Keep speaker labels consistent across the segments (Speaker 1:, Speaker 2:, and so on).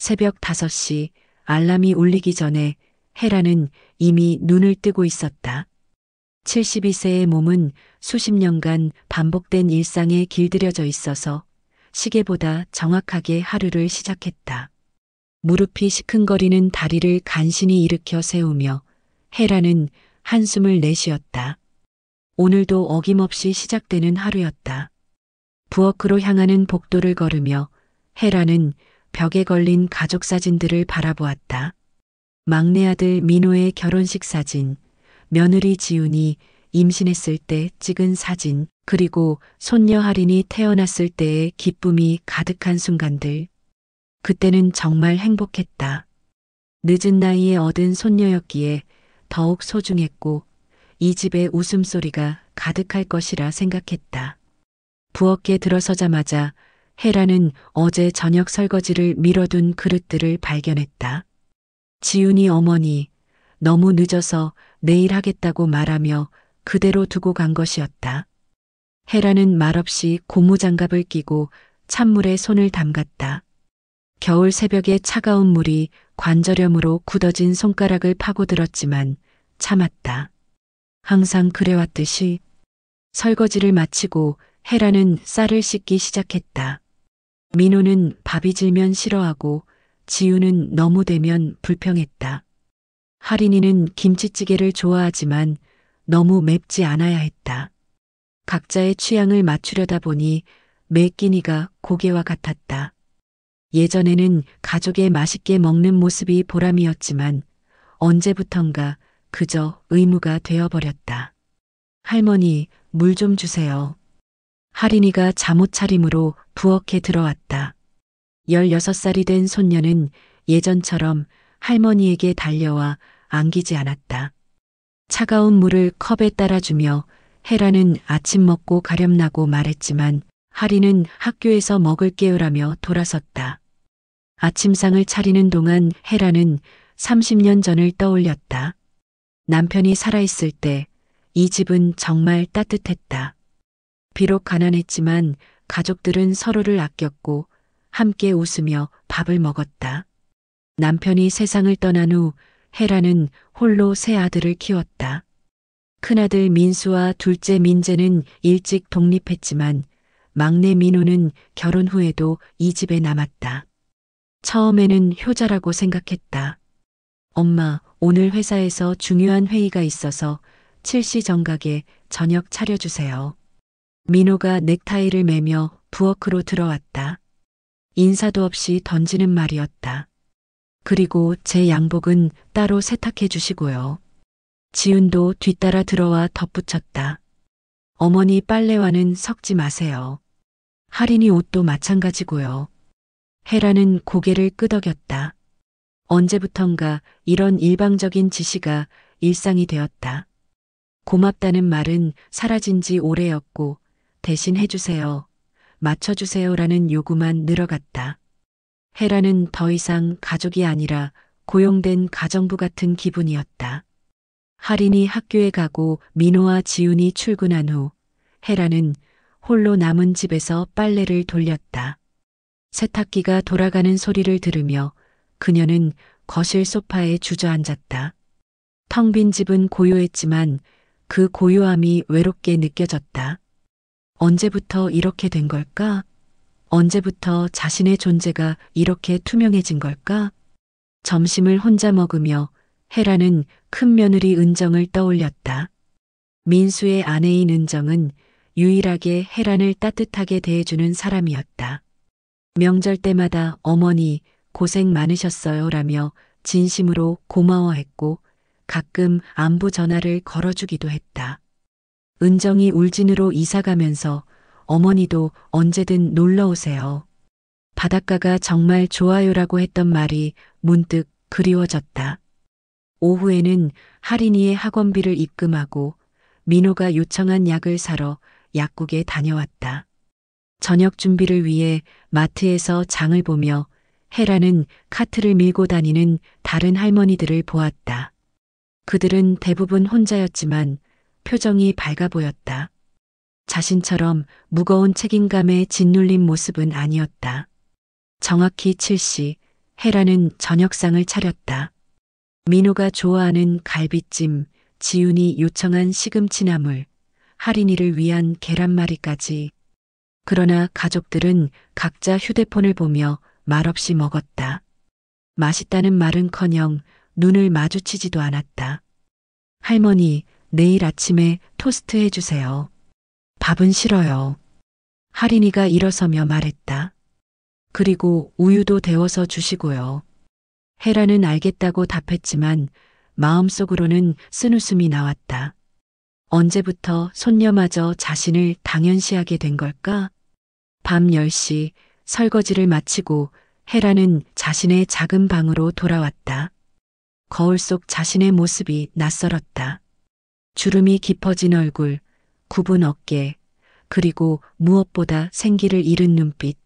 Speaker 1: 새벽 5시 알람이 울리기 전에 헤라는 이미 눈을 뜨고 있었다. 72세의 몸은 수십 년간 반복된 일상에 길들여져 있어서 시계보다 정확하게 하루를 시작했다. 무릎이 시큰거리는 다리를 간신히 일으켜 세우며 헤라는 한숨을 내쉬었다. 오늘도 어김없이 시작되는 하루였다. 부엌으로 향하는 복도를 걸으며 헤라는 벽에 걸린 가족 사진들을 바라보았다. 막내 아들 민호의 결혼식 사진, 며느리 지훈이 임신했을 때 찍은 사진, 그리고 손녀 할인이 태어났을 때의 기쁨이 가득한 순간들. 그때는 정말 행복했다. 늦은 나이에 얻은 손녀였기에 더욱 소중했고 이 집의 웃음소리가 가득할 것이라 생각했다. 부엌에 들어서자마자 헤라는 어제 저녁 설거지를 미뤄둔 그릇들을 발견했다. 지훈이 어머니, 너무 늦어서 내일 하겠다고 말하며 그대로 두고 간 것이었다. 헤라는 말없이 고무장갑을 끼고 찬물에 손을 담갔다. 겨울 새벽에 차가운 물이 관절염으로 굳어진 손가락을 파고들었지만 참았다. 항상 그래왔듯이 설거지를 마치고 헤라는 쌀을 씻기 시작했다. 민호는 밥이 질면 싫어하고 지우는 너무 되면 불평했다. 할인이는 김치찌개를 좋아하지만 너무 맵지 않아야 했다. 각자의 취향을 맞추려다 보니 매 끼니가 고개와 같았다. 예전에는 가족의 맛있게 먹는 모습이 보람이었지만 언제부턴가 그저 의무가 되어버렸다. 할머니, 물 좀 주세요. 할인이가 잠옷 차림으로 부엌에 들어왔다. 16살이 된 손녀는 예전처럼 할머니에게 달려와 안기지 않았다. 차가운 물을 컵에 따라주며 헤라는 아침 먹고 가렵나고 말했지만 할인은 학교에서 먹을 게요라며 돌아섰다. 아침상을 차리는 동안 헤라는 30년 전을 떠올렸다. 남편이 살아있을 때 이 집은 정말 따뜻했다. 비록 가난했지만 가족들은 서로를 아꼈고 함께 웃으며 밥을 먹었다. 남편이 세상을 떠난 후 헤라는 홀로 세 아들을 키웠다. 큰아들 민수와 둘째 민재는 일찍 독립했지만 막내 민호는 결혼 후에도 이 집에 남았다. 처음에는 효자라고 생각했다. 엄마, 오늘 회사에서 중요한 회의가 있어서 7시 정각에 저녁 차려주세요. 민호가 넥타이를 매며 부엌으로 들어왔다. 인사도 없이 던지는 말이었다. 그리고 제 양복은 따로 세탁해 주시고요. 지훈도 뒤따라 들어와 덧붙였다. 어머니 빨래와는 섞지 마세요. 할인이 옷도 마찬가지고요. 헤라는 고개를 끄덕였다. 언제부턴가 이런 일방적인 지시가 일상이 되었다. 고맙다는 말은 사라진 지 오래였고 대신 해주세요, 맞춰주세요라는 요구만 늘어갔다. 헤라는 더 이상 가족이 아니라 고용된 가정부 같은 기분이었다. 할인이 학교에 가고 민호와 지훈이 출근한 후 헤라는 홀로 남은 집에서 빨래를 돌렸다. 세탁기가 돌아가는 소리를 들으며 그녀는 거실 소파에 주저앉았다. 텅 빈 집은 고요했지만 그 고요함이 외롭게 느껴졌다. 언제부터 이렇게 된 걸까? 언제부터 자신의 존재가 이렇게 투명해진 걸까? 점심을 혼자 먹으며 헤라는 큰 며느리 은정을 떠올렸다. 민수의 아내인 은정은 유일하게 헤란을 따뜻하게 대해주는 사람이었다. 명절 때마다 어머니 고생 많으셨어요라며 진심으로 고마워했고 가끔 안부 전화를 걸어주기도 했다. 은정이 울진으로 이사가면서 어머니도 언제든 놀러 오세요. 바닷가가 정말 좋아요라고 했던 말이 문득 그리워졌다. 오후에는 할인이의 학원비를 입금하고 민호가 요청한 약을 사러 약국에 다녀왔다. 저녁 준비를 위해 마트에서 장을 보며 헤라는 카트를 밀고 다니는 다른 할머니들을 보았다. 그들은 대부분 혼자였지만 표정이 밝아 보였다. 자신처럼 무거운 책임감에 짓눌린 모습은 아니었다. 정확히 7시 헤라는 저녁상을 차렸다. 민호가 좋아하는 갈비찜, 지훈이 요청한 시금치나물, 할인이를 위한 계란말이까지. 그러나 가족들은 각자 휴대폰을 보며 말없이 먹었다. 맛있다는 말은커녕 눈을 마주치지도 않았다. 할머니, 내일 아침에 토스트 해주세요. 밥은 싫어요. 할인이가 일어서며 말했다. 그리고 우유도 데워서 주시고요. 헤라는 알겠다고 답했지만 마음속으로는 쓴웃음이 나왔다. 언제부터 손녀마저 자신을 당연시하게 된 걸까? 밤 10시 설거지를 마치고 헤라는 자신의 작은 방으로 돌아왔다. 거울 속 자신의 모습이 낯설었다. 주름이 깊어진 얼굴, 굽은 어깨, 그리고 무엇보다 생기를 잃은 눈빛.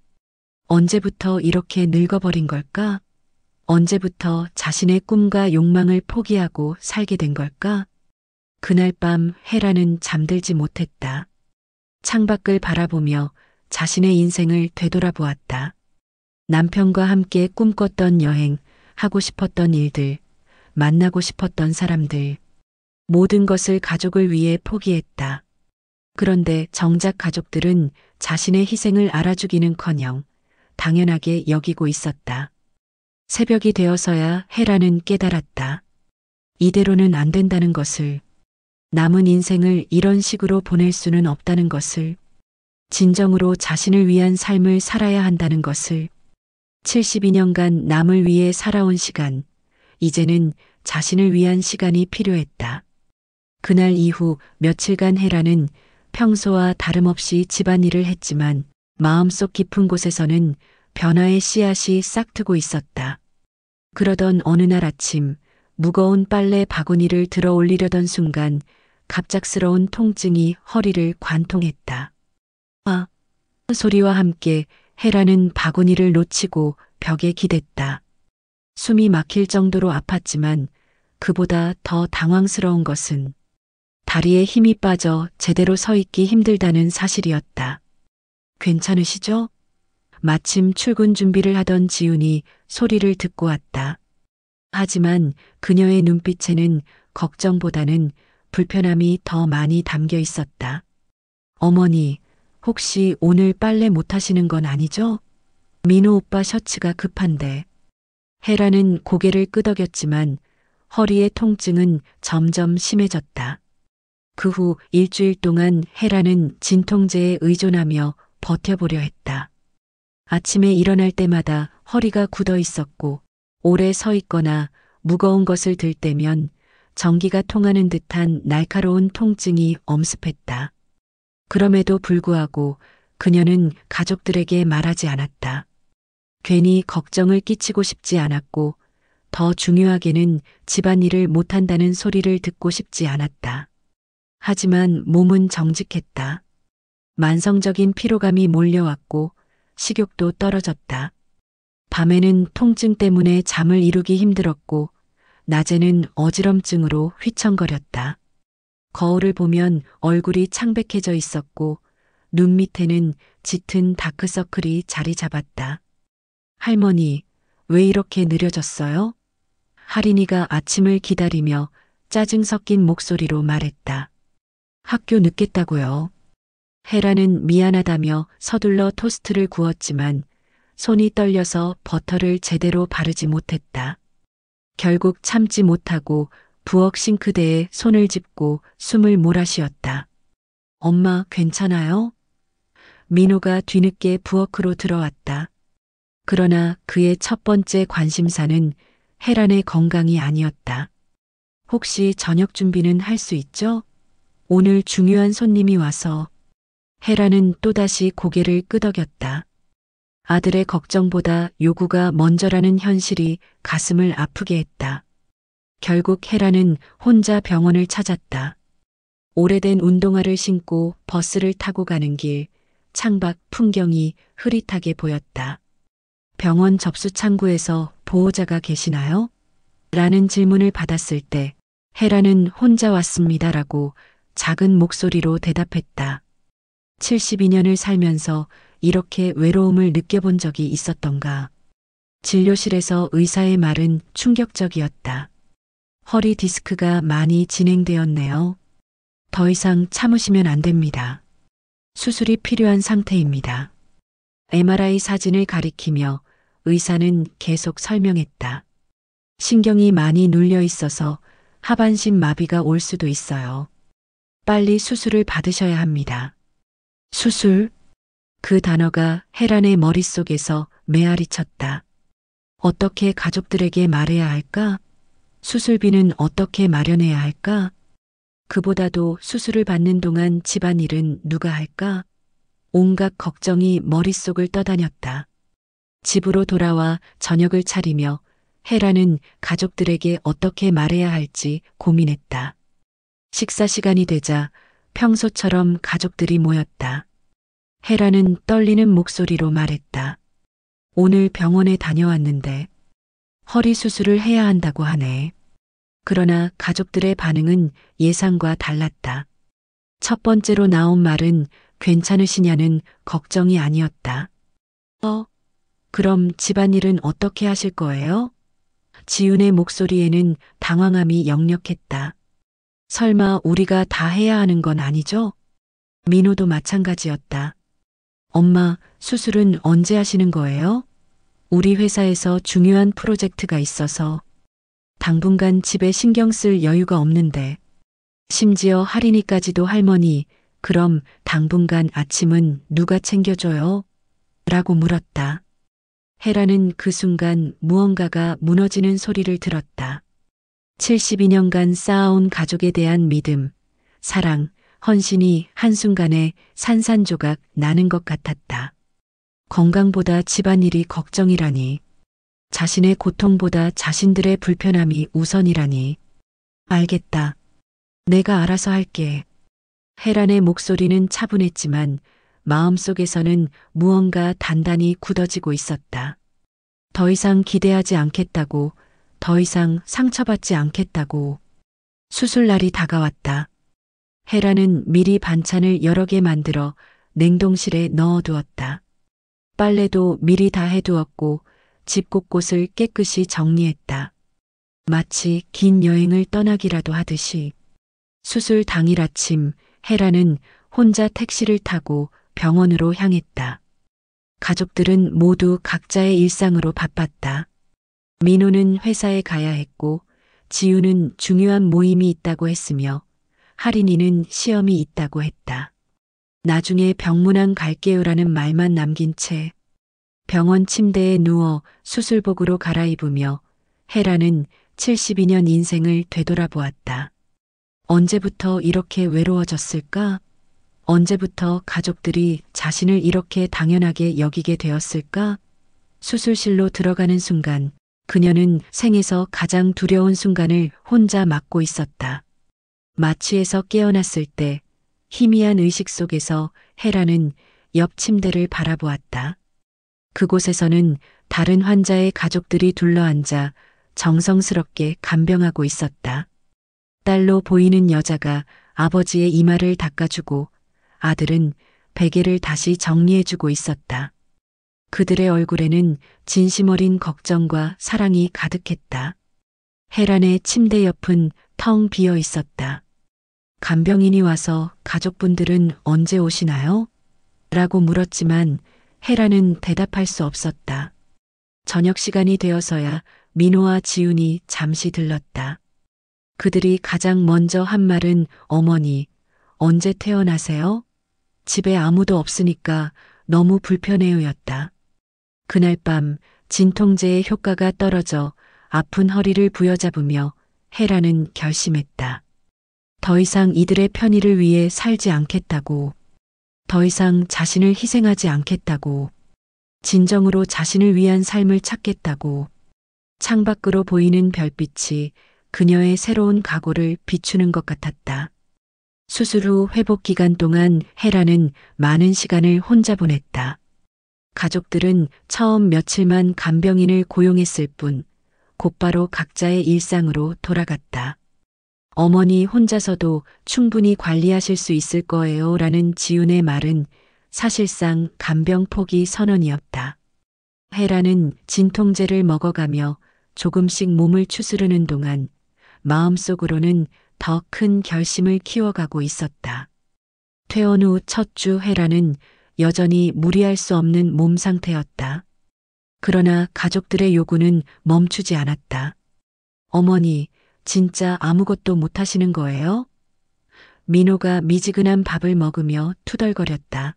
Speaker 1: 언제부터 이렇게 늙어버린 걸까? 언제부터 자신의 꿈과 욕망을 포기하고 살게 된 걸까? 그날 밤 헤라는 잠들지 못했다. 창밖을 바라보며 자신의 인생을 되돌아보았다. 남편과 함께 꿈꿨던 여행, 하고 싶었던 일들, 만나고 싶었던 사람들, 모든 것을 가족을 위해 포기했다. 그런데 정작 가족들은 자신의 희생을 알아주기는커녕 당연하게 여기고 있었다. 새벽이 되어서야 헤라는 깨달았다. 이대로는 안 된다는 것을, 남은 인생을 이런 식으로 보낼 수는 없다는 것을, 진정으로 자신을 위한 삶을 살아야 한다는 것을. 72년간 남을 위해 살아온 시간, 이제는 자신을 위한 시간이 필요했다. 그날 이후 며칠간 헤라는 평소와 다름없이 집안일을 했지만 마음속 깊은 곳에서는 변화의 씨앗이 싹트고 있었다. 그러던 어느 날 아침 무거운 빨래 바구니를 들어 올리려던 순간 갑작스러운 통증이 허리를 관통했다. 아! 소리와 함께 헤라는 바구니를 놓치고 벽에 기댔다. 숨이 막힐 정도로 아팠지만 그보다 더 당황스러운 것은 다리에 힘이 빠져 제대로 서 있기 힘들다는 사실이었다. 괜찮으시죠? 마침 출근 준비를 하던 지훈이 소리를 듣고 왔다. 하지만 그녀의 눈빛에는 걱정보다는 불편함이 더 많이 담겨 있었다. 어머니, 혹시 오늘 빨래 못 하시는 건 아니죠? 민호 오빠 셔츠가 급한데. 헤라는 고개를 끄덕였지만 허리의 통증은 점점 심해졌다. 그 후 일주일 동안 헤라는 진통제에 의존하며 버텨보려 했다. 아침에 일어날 때마다 허리가 굳어 있었고 오래 서 있거나 무거운 것을 들 때면 전기가 통하는 듯한 날카로운 통증이 엄습했다. 그럼에도 불구하고 그녀는 가족들에게 말하지 않았다. 괜히 걱정을 끼치고 싶지 않았고 더 중요하게는 집안일을 못한다는 소리를 듣고 싶지 않았다. 하지만 몸은 정직했다. 만성적인 피로감이 몰려왔고 식욕도 떨어졌다. 밤에는 통증 때문에 잠을 이루기 힘들었고 낮에는 어지럼증으로 휘청거렸다. 거울을 보면 얼굴이 창백해져 있었고 눈 밑에는 짙은 다크서클이 자리 잡았다. 할머니, 왜 이렇게 느려졌어요? 할인이가 아침을 기다리며 짜증 섞인 목소리로 말했다. 학교 늦겠다고요. 헤라는 미안하다며 서둘러 토스트를 구웠지만 손이 떨려서 버터를 제대로 바르지 못했다. 결국 참지 못하고 부엌 싱크대에 손을 짚고 숨을 몰아쉬었다. 엄마, 괜찮아요? 민호가 뒤늦게 부엌으로 들어왔다. 그러나 그의 첫 번째 관심사는 헤란의 건강이 아니었다. 혹시 저녁 준비는 할 수 있죠? 오늘 중요한 손님이 와서. 헤라는 또다시 고개를 끄덕였다. 아들의 걱정보다 요구가 먼저라는 현실이 가슴을 아프게 했다. 결국 헤라는 혼자 병원을 찾았다. 오래된 운동화를 신고 버스를 타고 가는 길, 창밖 풍경이 흐릿하게 보였다. 병원 접수 창구에서 보호자가 계시나요? 라는 질문을 받았을 때 헤라는 혼자 왔습니다라고 작은 목소리로 대답했다. 72년을 살면서 이렇게 외로움을 느껴본 적이 있었던가. 진료실에서 의사의 말은 충격적이었다. 허리 디스크가 많이 진행되었네요. 더 이상 참으시면 안 됩니다. 수술이 필요한 상태입니다. MRI 사진을 가리키며 의사는 계속 설명했다. 신경이 많이 눌려 있어서 하반신 마비가 올 수도 있어요. 빨리 수술을 받으셔야 합니다. 수술? 그 단어가 혜란의 머릿속에서 메아리 쳤다. 어떻게 가족들에게 말해야 할까? 수술비는 어떻게 마련해야 할까? 그보다도 수술을 받는 동안 집안일은 누가 할까? 온갖 걱정이 머릿속을 떠다녔다. 집으로 돌아와 저녁을 차리며 혜란은 가족들에게 어떻게 말해야 할지 고민했다. 식사 시간이 되자 평소처럼 가족들이 모였다. 혜란은 떨리는 목소리로 말했다. 오늘 병원에 다녀왔는데 허리 수술을 해야 한다고 하네. 그러나 가족들의 반응은 예상과 달랐다. 첫 번째로 나온 말은 괜찮으시냐는 걱정이 아니었다. 그럼 집안일은 어떻게 하실 거예요? 지윤의 목소리에는 당황함이 역력했다. 설마 우리가 다 해야 하는 건 아니죠? 민호도 마찬가지였다. 엄마, 수술은 언제 하시는 거예요? 우리 회사에서 중요한 프로젝트가 있어서 당분간 집에 신경 쓸 여유가 없는데 심지어 할인이까지도 할머니, 그럼 당분간 아침은 누가 챙겨줘요? 라고 물었다. 혜란은 그 순간 무언가가 무너지는 소리를 들었다. 72년간 쌓아온 가족에 대한 믿음, 사랑, 헌신이 한순간에 산산조각 나는 것 같았다. 건강보다 집안일이 걱정이라니. 자신의 고통보다 자신들의 불편함이 우선이라니. 알겠다. 내가 알아서 할게. 혜란의 목소리는 차분했지만 마음속에서는 무언가 단단히 굳어지고 있었다. 더 이상 기대하지 않겠다고, 더 이상 상처받지 않겠다고. 수술날이 다가왔다. 혜란은 미리 반찬을 여러 개 만들어 냉동실에 넣어두었다. 빨래도 미리 다 해두었고 집 곳곳을 깨끗이 정리했다. 마치 긴 여행을 떠나기라도 하듯이. 수술 당일 아침 혜란은 혼자 택시를 타고 병원으로 향했다. 가족들은 모두 각자의 일상으로 바빴다. 민호는 회사에 가야 했고 지우는 중요한 모임이 있다고 했으며 할인이는 시험이 있다고 했다. 나중에 병문안 갈게요라는 말만 남긴 채 병원 침대에 누워 수술복으로 갈아입으며 혜란은 72년 인생을 되돌아보았다. 언제부터 이렇게 외로워졌을까? 언제부터 가족들이 자신을 이렇게 당연하게 여기게 되었을까? 수술실로 들어가는 순간 그녀는 생에서 가장 두려운 순간을 혼자 맞고 있었다. 마취에서 깨어났을 때 희미한 의식 속에서 혜란은 옆 침대를 바라보았다. 그곳에서는 다른 환자의 가족들이 둘러앉아 정성스럽게 간병하고 있었다. 딸로 보이는 여자가 아버지의 이마를 닦아주고 아들은 베개를 다시 정리해주고 있었다. 그들의 얼굴에는 진심 어린 걱정과 사랑이 가득했다. 혜란의 침대 옆은 텅 비어 있었다. 간병인이 와서 가족분들은 언제 오시나요? 라고 물었지만 혜란은 대답할 수 없었다. 저녁 시간이 되어서야 민호와 지훈이 잠시 들렀다. 그들이 가장 먼저 한 말은 어머니, 언제 퇴원하세요? 집에 아무도 없으니까 너무 불편해요였다. 그날 밤 진통제의 효과가 떨어져 아픈 허리를 부여잡으며 혜란은 결심했다. 더 이상 이들의 편의를 위해 살지 않겠다고. 더 이상 자신을 희생하지 않겠다고. 진정으로 자신을 위한 삶을 찾겠다고. 창밖으로 보이는 별빛이 그녀의 새로운 각오를 비추는 것 같았다. 수술 후 회복 기간 동안 혜란은 많은 시간을 혼자 보냈다. 가족들은 처음 며칠만 간병인을 고용했을 뿐 곧바로 각자의 일상으로 돌아갔다. 어머니 혼자서도 충분히 관리하실 수 있을 거예요 라는 지훈의 말은 사실상 간병 포기 선언이었다. 헤라는 진통제를 먹어가며 조금씩 몸을 추스르는 동안 마음속으로는 더 큰 결심을 키워가고 있었다. 퇴원 후 첫 주 헤라는 여전히 무리할 수 없는 몸 상태였다. 그러나 가족들의 요구는 멈추지 않았다. 어머니, 진짜 아무것도 못하시는 거예요? 민호가 미지근한 밥을 먹으며 투덜거렸다.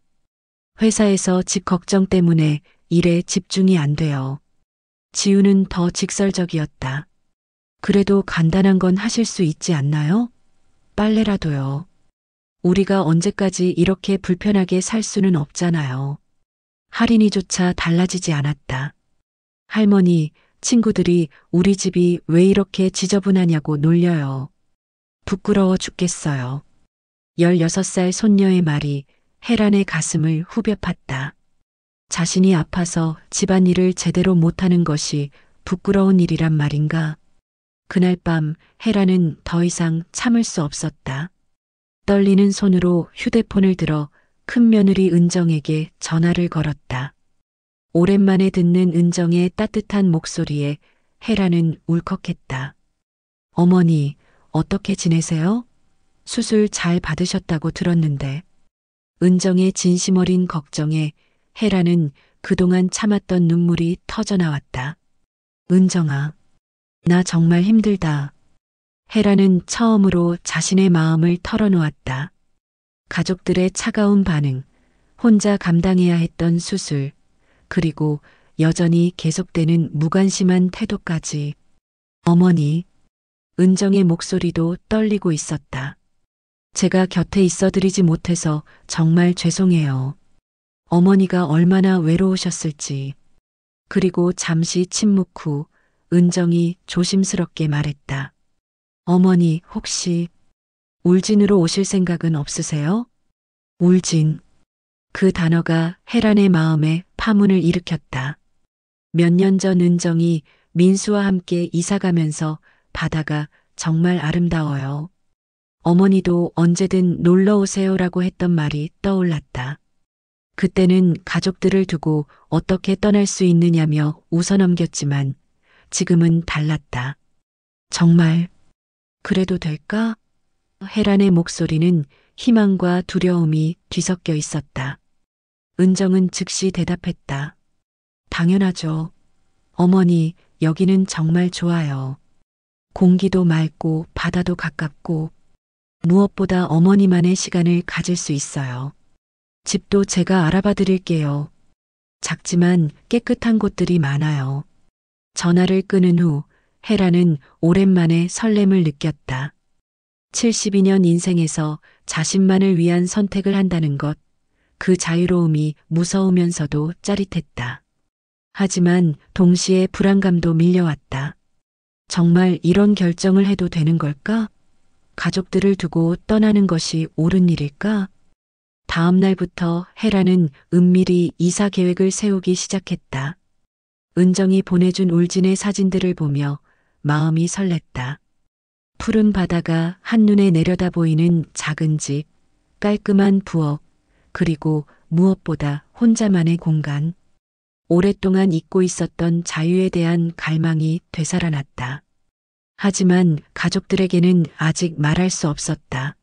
Speaker 1: 회사에서 집 걱정 때문에 일에 집중이 안 돼요. 지우는 더 직설적이었다. 그래도 간단한 건 하실 수 있지 않나요? 빨래라도요. 우리가 언제까지 이렇게 불편하게 살 수는 없잖아요. 할인이조차 달라지지 않았다. 할머니, 친구들이 우리 집이 왜 이렇게 지저분하냐고 놀려요. 부끄러워 죽겠어요. 16살 손녀의 말이 헤란의 가슴을 후벼 팠다. 자신이 아파서 집안일을 제대로 못하는 것이 부끄러운 일이란 말인가? 그날 밤 헤란은 더 이상 참을 수 없었다. 떨리는 손으로 휴대폰을 들어 큰며느리 은정에게 전화를 걸었다. 오랜만에 듣는 은정의 따뜻한 목소리에 헤라는 울컥했다. 어머니, 어떻게 지내세요? 수술 잘 받으셨다고 들었는데. 은정의 진심 어린 걱정에 헤라는 그동안 참았던 눈물이 터져나왔다. 은정아, 나 정말 힘들다. 헤라는 처음으로 자신의 마음을 털어놓았다. 가족들의 차가운 반응, 혼자 감당해야 했던 수술, 그리고 여전히 계속되는 무관심한 태도까지. 어머니, 은정의 목소리도 떨리고 있었다. 제가 곁에 있어드리지 못해서 정말 죄송해요. 어머니가 얼마나 외로우셨을지. 그리고 잠시 침묵 후 은정이 조심스럽게 말했다. 어머니, 혹시 울진으로 오실 생각은 없으세요? 울진. 그 단어가 헤란의 마음에 파문을 일으켰다. 몇 년 전 은정이 민수와 함께 이사가면서 바다가 정말 아름다워요. 어머니도 언제든 놀러 오세요라고 했던 말이 떠올랐다. 그때는 가족들을 두고 어떻게 떠날 수 있느냐며 웃어넘겼지만 지금은 달랐다. 정말 그래도 될까? 헤란의 목소리는 희망과 두려움이 뒤섞여 있었다. 은정은 즉시 대답했다. 당연하죠. 어머니, 여기는 정말 좋아요. 공기도 맑고 바다도 가깝고 무엇보다 어머니만의 시간을 가질 수 있어요. 집도 제가 알아봐 드릴게요. 작지만 깨끗한 곳들이 많아요. 전화를 끊은 후 헤라는 오랜만에 설렘을 느꼈다. 72년 인생에서 자신만을 위한 선택을 한다는 것, 그 자유로움이 무서우면서도 짜릿했다. 하지만 동시에 불안감도 밀려왔다. 정말 이런 결정을 해도 되는 걸까? 가족들을 두고 떠나는 것이 옳은 일일까? 다음 날부터 헤라는 은밀히 이사 계획을 세우기 시작했다. 은정이 보내준 울진의 사진들을 보며 마음이 설렜다. 푸른 바다가 한눈에 내려다 보이는 작은 집, 깔끔한 부엌, 그리고 무엇보다 혼자만의 공간. 오랫동안 잊고 있었던 자유에 대한 갈망이 되살아났다. 하지만 가족들에게는 아직 말할 수 없었다.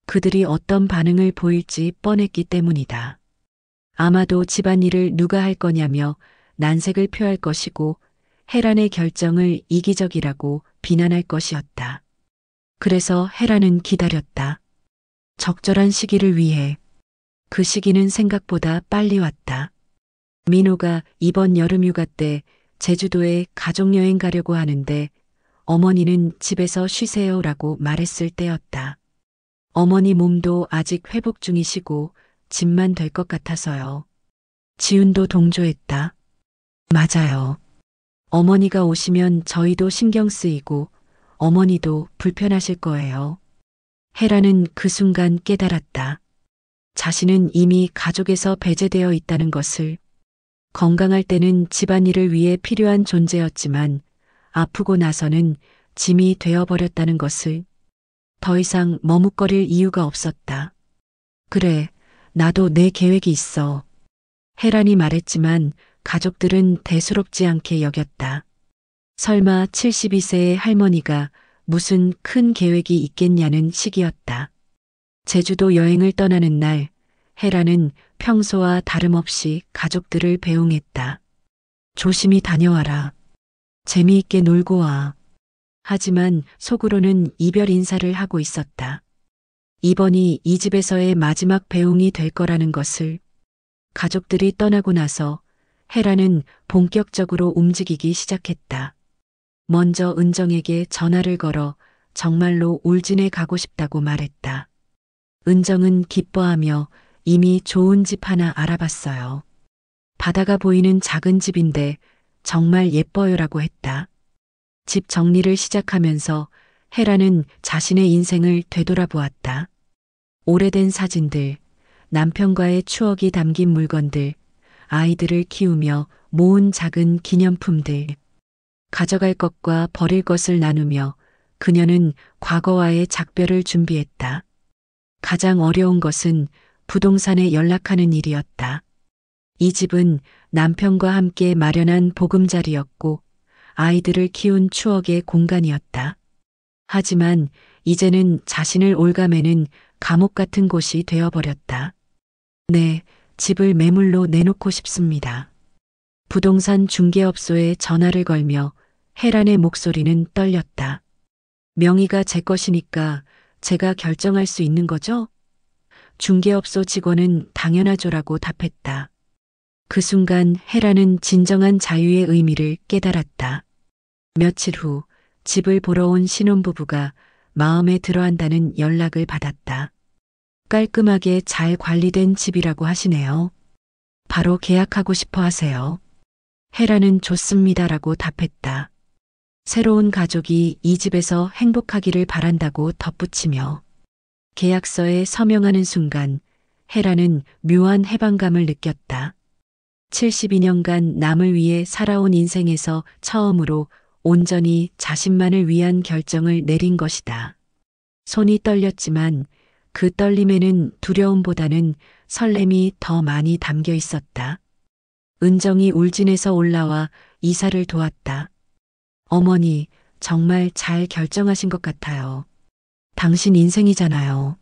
Speaker 1: 그들이 어떤 반응을 보일지 뻔했기 때문이다. 아마도 집안일을 누가 할 거냐며 난색을 표할 것이고 헤란의 결정을 이기적이라고 비난할 것이었다. 그래서 헤란은 기다렸다. 적절한 시기를 위해. 그 시기는 생각보다 빨리 왔다. 민호가 이번 여름휴가 때 제주도에 가족여행 가려고 하는데 어머니는 집에서 쉬세요라고 말했을 때였다. 어머니 몸도 아직 회복 중이시고 집만 될 것 같아서요. 지훈도 동조했다. 맞아요. 어머니가 오시면 저희도 신경 쓰이고 어머니도 불편하실 거예요. 헤라는 그 순간 깨달았다. 자신은 이미 가족에서 배제되어 있다는 것을. 건강할 때는 집안일을 위해 필요한 존재였지만 아프고 나서는 짐이 되어버렸다는 것을. 더 이상 머뭇거릴 이유가 없었다. 그래, 나도 내 계획이 있어. 헤란이 말했지만 가족들은 대수롭지 않게 여겼다. 설마 72세의 할머니가 무슨 큰 계획이 있겠냐는 시기였다. 제주도 여행을 떠나는 날, 헤라는 평소와 다름없이 가족들을 배웅했다. 조심히 다녀와라. 재미있게 놀고 와. 하지만 속으로는 이별 인사를 하고 있었다. 이번이 이 집에서의 마지막 배웅이 될 거라는 것을. 가족들이 떠나고 나서 헤라는 본격적으로 움직이기 시작했다. 먼저 은정에게 전화를 걸어 정말로 울진에 가고 싶다고 말했다. 은정은 기뻐하며 이미 좋은 집 하나 알아봤어요. 바다가 보이는 작은 집인데 정말 예뻐요라고 했다. 집 정리를 시작하면서 헤라는 자신의 인생을 되돌아보았다. 오래된 사진들, 남편과의 추억이 담긴 물건들, 아이들을 키우며 모은 작은 기념품들. 가져갈 것과 버릴 것을 나누며 그녀는 과거와의 작별을 준비했다. 가장 어려운 것은 부동산에 연락하는 일이었다. 이 집은 남편과 함께 마련한 보금자리였고 아이들을 키운 추억의 공간이었다. 하지만 이제는 자신을 올가매는 감옥 같은 곳이 되어버렸다. 네, 집을 매물로 내놓고 싶습니다. 부동산 중개업소에 전화를 걸며 헤란의 목소리는 떨렸다. 명의가 제 것이니까 제가 결정할 수 있는 거죠? 중개업소 직원은 당연하죠라고 답했다. 그 순간 헤라는 진정한 자유의 의미를 깨달았다. 며칠 후 집을 보러 온 신혼부부가 마음에 들어한다는 연락을 받았다. 깔끔하게 잘 관리된 집이라고 하시네요. 바로 계약하고 싶어 하세요. 헤라는 좋습니다라고 답했다. 새로운 가족이 이 집에서 행복하기를 바란다고 덧붙이며 계약서에 서명하는 순간 헤라는 묘한 해방감을 느꼈다. 72년간 남을 위해 살아온 인생에서 처음으로 온전히 자신만을 위한 결정을 내린 것이다. 손이 떨렸지만 그 떨림에는 두려움보다는 설렘이 더 많이 담겨 있었다. 은정이 울진에서 올라와 이사를 도왔다. 어머니, 정말 잘 결정하신 것 같아요. 당신 인생이잖아요.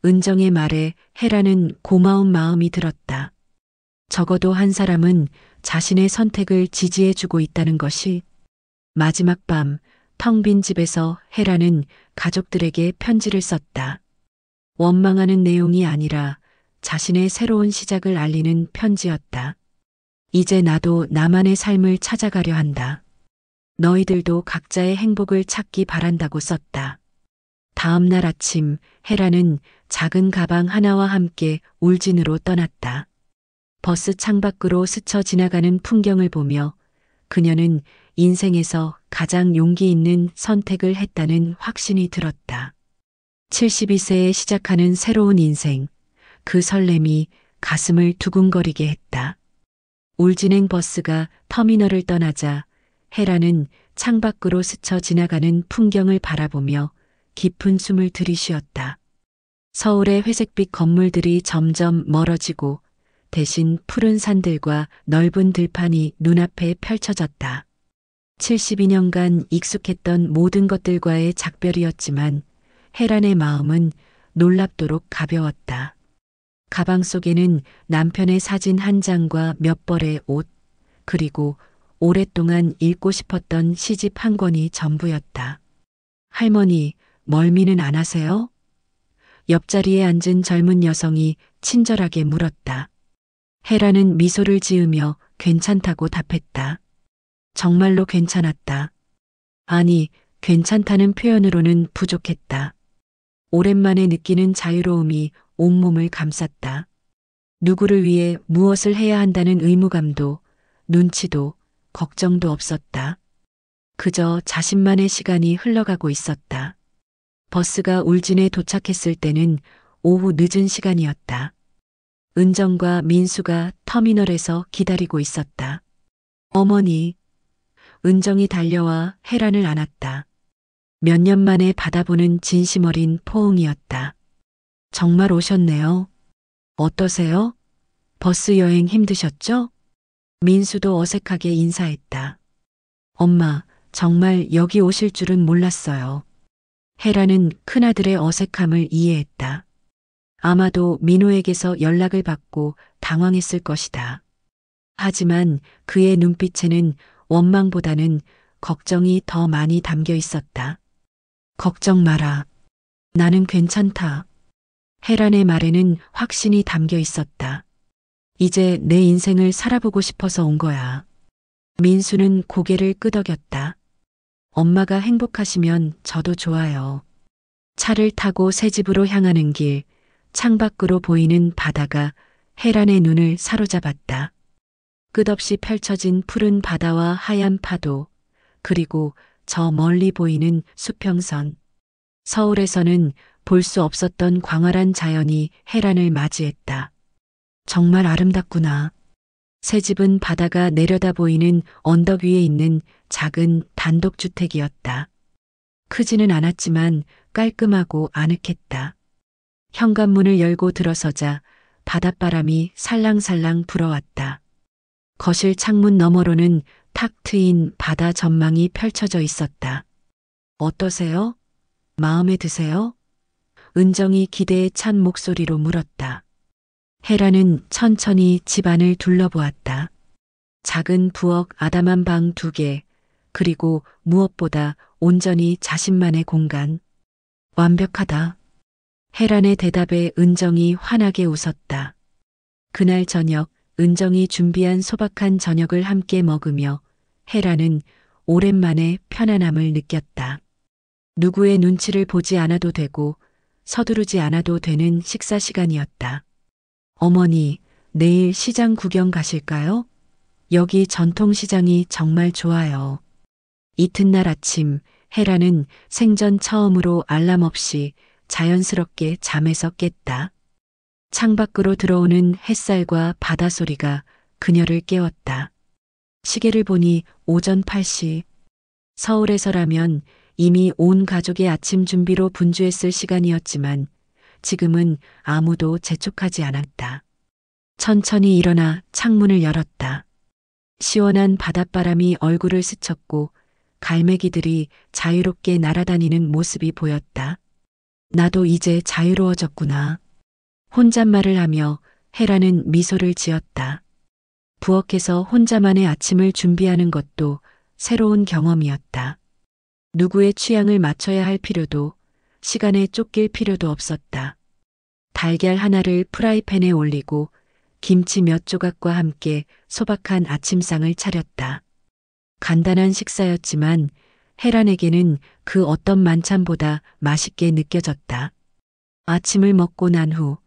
Speaker 1: 은정의 말에 헤라는 고마운 마음이 들었다. 적어도 한 사람은 자신의 선택을 지지해주고 있다는 것이. 마지막 밤, 텅 빈 집에서 헤라는 가족들에게 편지를 썼다. 원망하는 내용이 아니라 자신의 새로운 시작을 알리는 편지였다. 이제 나도 나만의 삶을 찾아가려 한다. 너희들도 각자의 행복을 찾기 바란다고 썼다. 다음 날 아침 헤라는 작은 가방 하나와 함께 울진으로 떠났다. 버스 창밖으로 스쳐 지나가는 풍경을 보며 그녀는 인생에서 가장 용기 있는 선택을 했다는 확신이 들었다. 72세에 시작하는 새로운 인생, 그 설렘이 가슴을 두근거리게 했다. 울진행 버스가 터미널을 떠나자 헤라는 창밖으로 스쳐 지나가는 풍경을 바라보며 깊은 숨을 들이쉬었다. 서울의 회색빛 건물들이 점점 멀어지고 대신 푸른 산들과 넓은 들판이 눈앞에 펼쳐졌다. 72년간 익숙했던 모든 것들과의 작별이었지만 헤란의 마음은 놀랍도록 가벼웠다. 가방 속에는 남편의 사진 한 장과 몇 벌의 옷, 그리고 오랫동안 읽고 싶었던 시집 한 권이 전부였다. 할머니, 멀미는 안 하세요? 옆자리에 앉은 젊은 여성이 친절하게 물었다. 헤라는 미소를 지으며 괜찮다고 답했다. 정말로 괜찮았다. 아니, 괜찮다는 표현으로는 부족했다. 오랜만에 느끼는 자유로움이 온몸을 감쌌다. 누구를 위해 무엇을 해야 한다는 의무감도, 눈치도, 걱정도 없었다. 그저 자신만의 시간이 흘러가고 있었다. 버스가 울진에 도착했을 때는 오후 늦은 시간이었다. 은정과 민수가 터미널에서 기다리고 있었다. 어머니, 은정이 달려와 헤란을 안았다. 몇 년 만에 받아보는 진심 어린 포옹이었다. 정말 오셨네요. 어떠세요? 버스 여행 힘드셨죠? 민수도 어색하게 인사했다. 엄마, 정말 여기 오실 줄은 몰랐어요. 혜라는 큰아들의 어색함을 이해했다. 아마도 민호에게서 연락을 받고 당황했을 것이다. 하지만 그의 눈빛에는 원망보다는 걱정이 더 많이 담겨 있었다. 걱정 마라. 나는 괜찮다. 혜란의 말에는 확신이 담겨 있었다. 이제 내 인생을 살아보고 싶어서 온 거야. 민수는 고개를 끄덕였다. 엄마가 행복하시면 저도 좋아요. 차를 타고 새 집으로 향하는 길, 창밖으로 보이는 바다가 혜란의 눈을 사로잡았다. 끝없이 펼쳐진 푸른 바다와 하얀 파도, 그리고 저 멀리 보이는 수평선. 서울에서는 볼 수 없었던 광활한 자연이 혜란을 맞이했다. 정말 아름답구나. 새 집은 바다가 내려다 보이는 언덕 위에 있는 작은 단독주택이었다. 크지는 않았지만 깔끔하고 아늑했다. 현관문을 열고 들어서자 바닷바람이 살랑살랑 불어왔다. 거실 창문 너머로는 탁 트인 바다 전망이 펼쳐져 있었다. 어떠세요? 마음에 드세요? 은정이 기대에 찬 목소리로 물었다. 혜라는 천천히 집안을 둘러보았다. 작은 부엌 아담한 방 2개, 그리고 무엇보다 온전히 자신만의 공간. 완벽하다. 혜란의 대답에 은정이 환하게 웃었다. 그날 저녁 은정이 준비한 소박한 저녁을 함께 먹으며 혜란은 오랜만에 편안함을 느꼈다. 누구의 눈치를 보지 않아도 되고 서두르지 않아도 되는 식사 시간이었다. 어머니, 내일 시장 구경 가실까요? 여기 전통시장이 정말 좋아요. 이튿날 아침 혜란은 생전 처음으로 알람 없이 자연스럽게 잠에서 깼다. 창밖으로 들어오는 햇살과 바다소리가 그녀를 깨웠다. 시계를 보니 오전 8시. 서울에서라면 이미 온 가족의 아침 준비로 분주했을 시간이었지만 지금은 아무도 재촉하지 않았다. 천천히 일어나 창문을 열었다. 시원한 바닷바람이 얼굴을 스쳤고 갈매기들이 자유롭게 날아다니는 모습이 보였다. 나도 이제 자유로워졌구나. 혼잣말을 하며 혜라는 미소를 지었다. 부엌에서 혼자만의 아침을 준비하는 것도 새로운 경험이었다. 누구의 취향을 맞춰야 할 필요도, 시간에 쫓길 필요도 없었다. 달걀 하나를 프라이팬에 올리고 김치 몇 조각과 함께 소박한 아침상을 차렸다. 간단한 식사였지만 혜란에게는 그 어떤 만찬보다 맛있게 느껴졌다. 아침을 먹고 난 후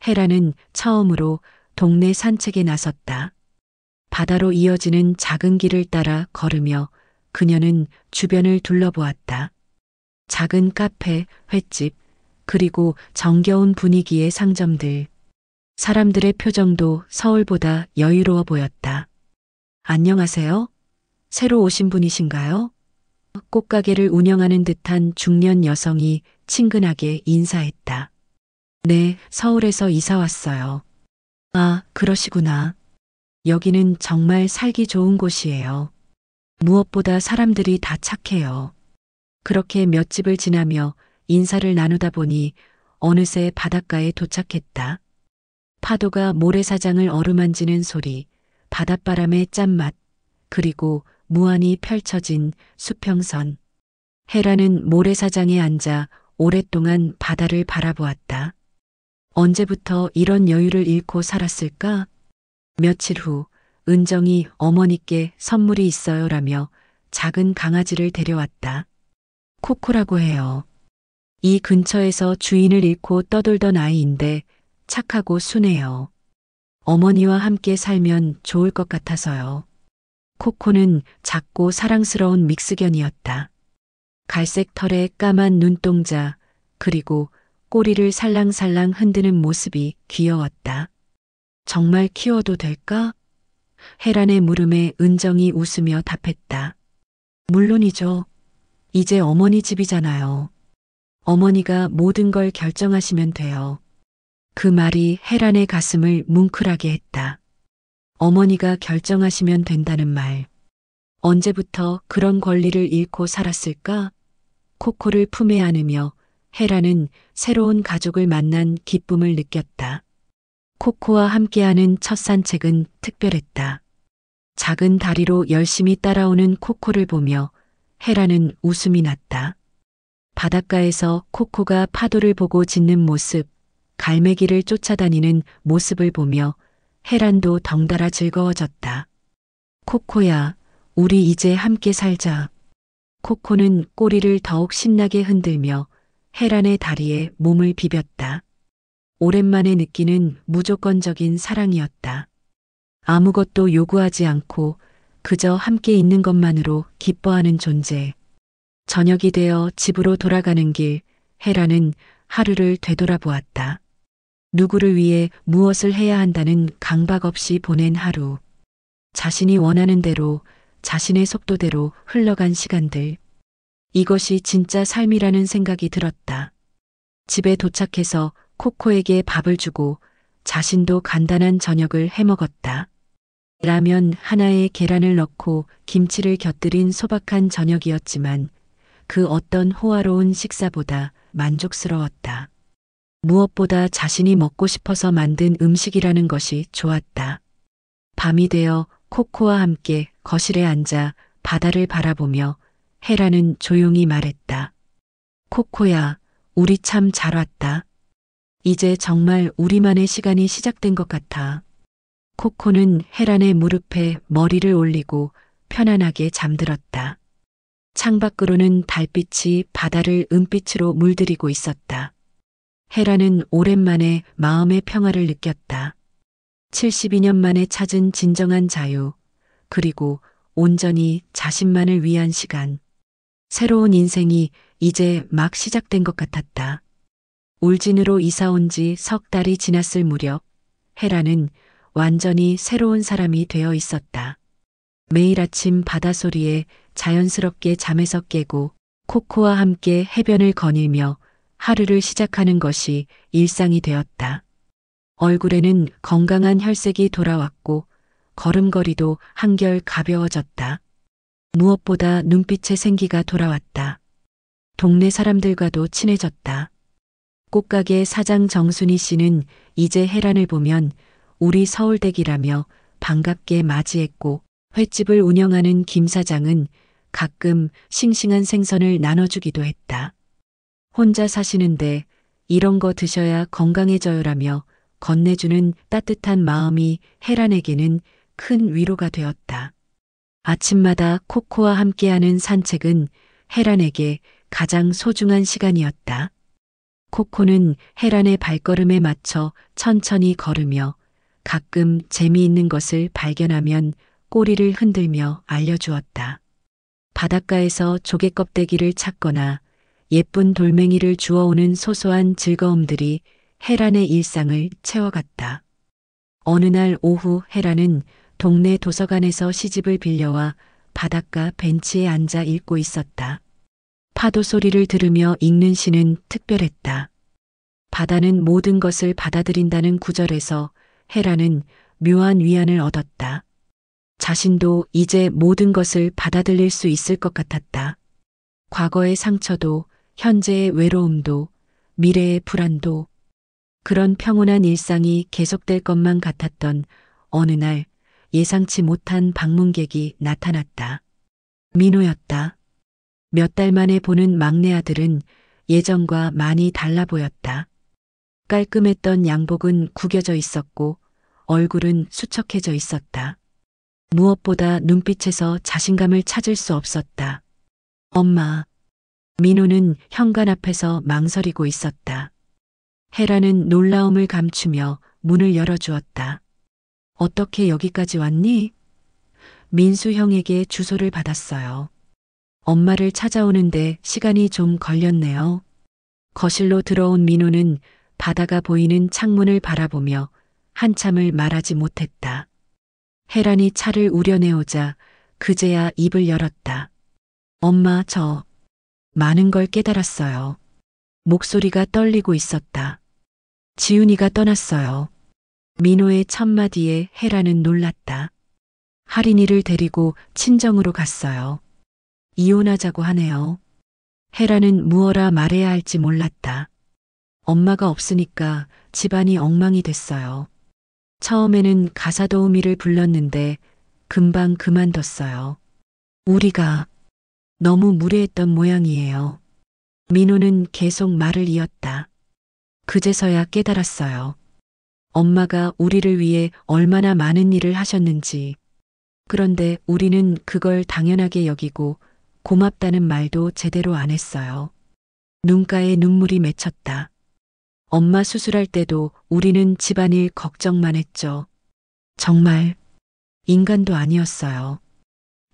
Speaker 1: 혜란은 처음으로 동네 산책에 나섰다. 바다로 이어지는 작은 길을 따라 걸으며 그녀는 주변을 둘러보았다. 작은 카페, 횟집, 그리고 정겨운 분위기의 상점들. 사람들의 표정도 서울보다 여유로워 보였다. 안녕하세요? 새로 오신 분이신가요? 꽃가게를 운영하는 듯한 중년 여성이 친근하게 인사했다. 네, 서울에서 이사 왔어요. 아, 그러시구나. 여기는 정말 살기 좋은 곳이에요. 무엇보다 사람들이 다 착해요. 그렇게 몇 집을 지나며 인사를 나누다 보니 어느새 바닷가에 도착했다. 파도가 모래사장을 어루만지는 소리, 바닷바람의 짠맛, 그리고 무한히 펼쳐진 수평선. 혜라는 모래사장에 앉아 오랫동안 바다를 바라보았다. 언제부터 이런 여유를 잃고 살았을까? 며칠 후 은정이 어머니께 선물이 있어요라며 작은 강아지를 데려왔다. 코코라고 해요. 이 근처에서 주인을 잃고 떠돌던 아이인데 착하고 순해요. 어머니와 함께 살면 좋을 것 같아서요. 코코는 작고 사랑스러운 믹스견이었다. 갈색 털에 까만 눈동자, 그리고 꼬리를 살랑살랑 흔드는 모습이 귀여웠다. 정말 키워도 될까? 혜란의 물음에 은정이 웃으며 답했다. 물론이죠. 이제 어머니 집이잖아요. 어머니가 모든 걸 결정하시면 돼요. 그 말이 혜란의 가슴을 뭉클하게 했다. 어머니가 결정하시면 된다는 말. 언제부터 그런 권리를 잃고 살았을까? 코코를 품에 안으며 헤라는 새로운 가족을 만난 기쁨을 느꼈다. 코코와 함께하는 첫 산책은 특별했다. 작은 다리로 열심히 따라오는 코코를 보며 헤라는 웃음이 났다. 바닷가에서 코코가 파도를 보고 짖는 모습, 갈매기를 쫓아다니는 모습을 보며 헤란도 덩달아 즐거워졌다. 코코야, 우리 이제 함께 살자. 코코는 꼬리를 더욱 신나게 흔들며 헤란의 다리에 몸을 비볐다. 오랜만에 느끼는 무조건적인 사랑이었다. 아무것도 요구하지 않고 그저 함께 있는 것만으로 기뻐하는 존재. 저녁이 되어 집으로 돌아가는 길, 헤라는 하루를 되돌아보았다. 누구를 위해 무엇을 해야 한다는 강박 없이 보낸 하루. 자신이 원하는 대로, 자신의 속도대로 흘러간 시간들. 이것이 진짜 삶이라는 생각이 들었다. 집에 도착해서 코코에게 밥을 주고 자신도 간단한 저녁을 해먹었다. 라면 하나에 계란을 넣고 김치를 곁들인 소박한 저녁이었지만 그 어떤 호화로운 식사보다 만족스러웠다. 무엇보다 자신이 먹고 싶어서 만든 음식이라는 것이 좋았다. 밤이 되어 코코와 함께 거실에 앉아 바다를 바라보며 헤라는 조용히 말했다. 코코야, 우리 참 잘 왔다. 이제 정말 우리만의 시간이 시작된 것 같아. 코코는 헤란의 무릎에 머리를 올리고 편안하게 잠들었다. 창밖으로는 달빛이 바다를 은빛으로 물들이고 있었다. 헤라는 오랜만에 마음의 평화를 느꼈다. 72년 만에 찾은 진정한 자유, 그리고 온전히 자신만을 위한 시간. 새로운 인생이 이제 막 시작된 것 같았다. 울진으로 이사 온 지 석 달이 지났을 무렵, 헤라는 완전히 새로운 사람이 되어 있었다. 매일 아침 바다소리에 자연스럽게 잠에서 깨고 코코와 함께 해변을 거닐며 하루를 시작하는 것이 일상이 되었다. 얼굴에는 건강한 혈색이 돌아왔고 걸음걸이도 한결 가벼워졌다. 무엇보다 눈빛에 생기가 돌아왔다. 동네 사람들과도 친해졌다. 꽃가게 사장 정순희 씨는 이제 헤란을 보면 우리 서울댁이라며 반갑게 맞이했고 횟집을 운영하는 김 사장은 가끔 싱싱한 생선을 나눠주기도 했다. 혼자 사시는데 이런 거 드셔야 건강해져요라며 건네주는 따뜻한 마음이 헤란에게는 큰 위로가 되었다. 아침마다 코코와 함께하는 산책은 헤란에게 가장 소중한 시간이었다. 코코는 헤란의 발걸음에 맞춰 천천히 걸으며 가끔 재미있는 것을 발견하면 꼬리를 흔들며 알려주었다. 바닷가에서 조개 껍데기를 찾거나 예쁜 돌멩이를 주워오는 소소한 즐거움들이 헤란의 일상을 채워갔다. 어느 날 오후 헤란은 동네 도서관에서 시집을 빌려와 바닷가 벤치에 앉아 읽고 있었다. 파도 소리를 들으며 읽는 시는 특별했다. 바다는 모든 것을 받아들인다는 구절에서 헤라는 묘한 위안을 얻었다. 자신도 이제 모든 것을 받아들일 수 있을 것 같았다. 과거의 상처도, 현재의 외로움도, 미래의 불안도, 그런 평온한 일상이 계속될 것만 같았던 어느 날 예상치 못한 방문객이 나타났다. 민호였다. 몇 달 만에 보는 막내 아들은 예전과 많이 달라 보였다. 깔끔했던 양복은 구겨져 있었고 얼굴은 수척해져 있었다. 무엇보다 눈빛에서 자신감을 찾을 수 없었다. 엄마. 민호는 현관 앞에서 망설이고 있었다. 헤라는 놀라움을 감추며 문을 열어주었다. 어떻게 여기까지 왔니? 민수 형에게 주소를 받았어요. 엄마를 찾아오는데 시간이 좀 걸렸네요. 거실로 들어온 민호는 바다가 보이는 창문을 바라보며 한참을 말하지 못했다. 헤란이 차를 우려내오자 그제야 입을 열었다. 엄마, 저 많은 걸 깨달았어요. 목소리가 떨리고 있었다. 지훈이가 떠났어요. 민호의 첫마디에 헤라는 놀랐다. 할인이를 데리고 친정으로 갔어요. 이혼하자고 하네요. 헤라는 무어라 말해야 할지 몰랐다. 엄마가 없으니까 집안이 엉망이 됐어요. 처음에는 가사도우미를 불렀는데 금방 그만뒀어요. 우리가 너무 무례했던 모양이에요. 민호는 계속 말을 이었다. 그제서야 깨달았어요. 엄마가 우리를 위해 얼마나 많은 일을 하셨는지. 그런데 우리는 그걸 당연하게 여기고 고맙다는 말도 제대로 안 했어요. 눈가에 눈물이 맺혔다. 엄마 수술할 때도 우리는 집안일 걱정만 했죠. 정말 인간도 아니었어요.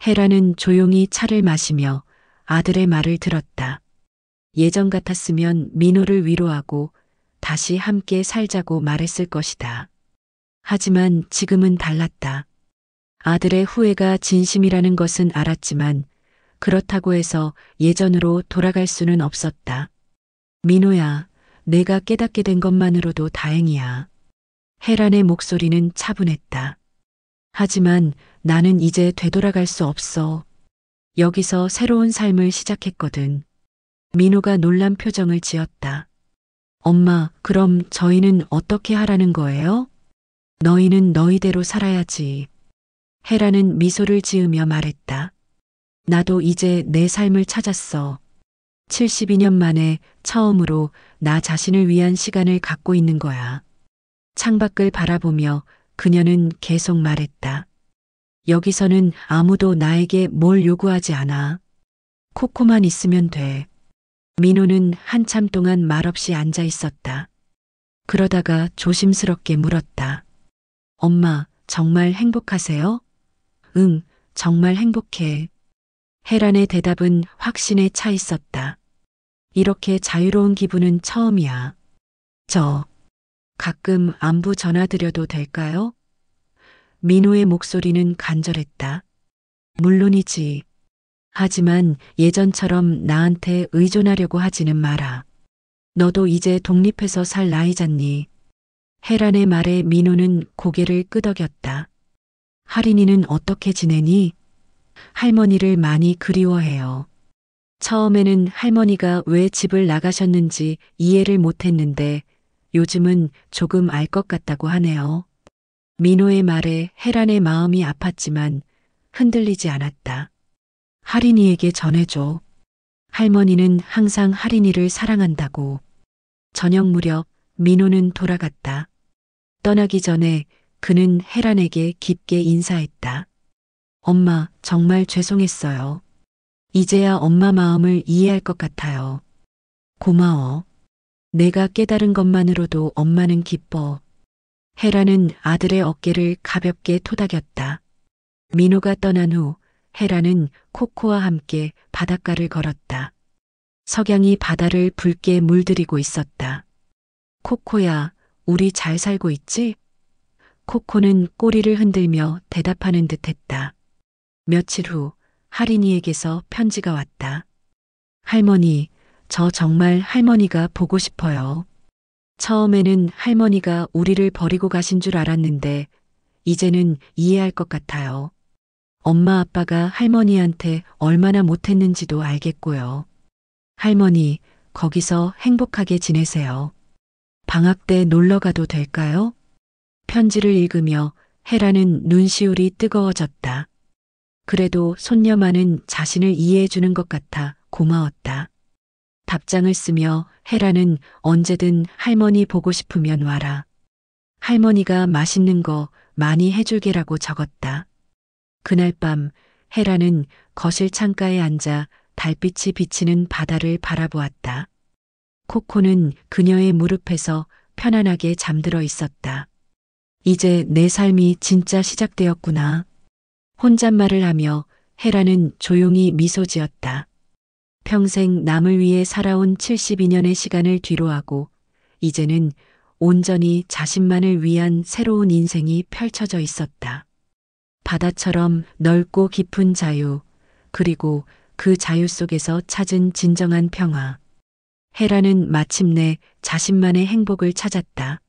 Speaker 1: 헤라는 조용히 차를 마시며 아들의 말을 들었다. 예전 같았으면 민호를 위로하고 다시 함께 살자고 말했을 것이다. 하지만 지금은 달랐다. 아들의 후회가 진심이라는 것은 알았지만 그렇다고 해서 예전으로 돌아갈 수는 없었다. 민호야, 내가 깨닫게 된 것만으로도 다행이야. 헤란의 목소리는 차분했다. 하지만 나는 이제 되돌아갈 수 없어. 여기서 새로운 삶을 시작했거든. 민호가 놀란 표정을 지었다. 엄마, 그럼 저희는 어떻게 하라는 거예요? 너희는 너희대로 살아야지. 헤라는 미소를 지으며 말했다. 나도 이제 내 삶을 찾았어. 72년 만에 처음으로 나 자신을 위한 시간을 갖고 있는 거야. 창밖을 바라보며 그녀는 계속 말했다. 여기서는 아무도 나에게 뭘 요구하지 않아. 코코만 있으면 돼. 민호는 한참 동안 말없이 앉아 있었다. 그러다가 조심스럽게 물었다. 엄마, 정말 행복하세요? 응, 정말 행복해. 헤란의 대답은 확신에 차 있었다. 이렇게 자유로운 기분은 처음이야. 저, 가끔 안부 전화드려도 될까요? 민호의 목소리는 간절했다. 물론이지. 하지만 예전처럼 나한테 의존하려고 하지는 마라. 너도 이제 독립해서 살 나이잖니. 헤란의 말에 민호는 고개를 끄덕였다. 할인이는 어떻게 지내니? 할머니를 많이 그리워해요. 처음에는 할머니가 왜 집을 나가셨는지 이해를 못했는데 요즘은 조금 알 것 같다고 하네요. 민호의 말에 헤란의 마음이 아팠지만 흔들리지 않았다. 할인이에게 전해줘. 할머니는 항상 할인이를 사랑한다고. 저녁 무렵 민호는 돌아갔다. 떠나기 전에 그는 헤란에게 깊게 인사했다. 엄마, 정말 죄송했어요. 이제야 엄마 마음을 이해할 것 같아요. 고마워. 내가 깨달은 것만으로도 엄마는 기뻐. 헤라는 아들의 어깨를 가볍게 토닥였다. 민호가 떠난 후 헤라는 코코와 함께 바닷가를 걸었다. 석양이 바다를 붉게 물들이고 있었다. 코코야, 우리 잘 살고 있지? 코코는 꼬리를 흔들며 대답하는 듯했다. 며칠 후 할인이에게서 편지가 왔다. 할머니, 저 정말 할머니가 보고 싶어요. 처음에는 할머니가 우리를 버리고 가신 줄 알았는데 이제는 이해할 것 같아요. 엄마 아빠가 할머니한테 얼마나 못했는지도 알겠고요. 할머니, 거기서 행복하게 지내세요. 방학 때 놀러 가도 될까요? 편지를 읽으며 헤라는 눈시울이 뜨거워졌다. 그래도 손녀만은 자신을 이해해 주는 것 같아 고마웠다. 답장을 쓰며 헤라는 언제든 할머니 보고 싶으면 와라. 할머니가 맛있는 거 많이 해줄게라고 적었다. 그날 밤 헤라는 거실 창가에 앉아 달빛이 비치는 바다를 바라보았다. 코코는 그녀의 무릎에서 편안하게 잠들어 있었다. 이제 내 삶이 진짜 시작되었구나. 혼잣말을 하며 헤라는 조용히 미소 지었다. 평생 남을 위해 살아온 72년의 시간을 뒤로하고 이제는 온전히 자신만을 위한 새로운 인생이 펼쳐져 있었다. 바다처럼 넓고 깊은 자유, 그리고 그 자유 속에서 찾은 진정한 평화. 헤라는 마침내 자신만의 행복을 찾았다.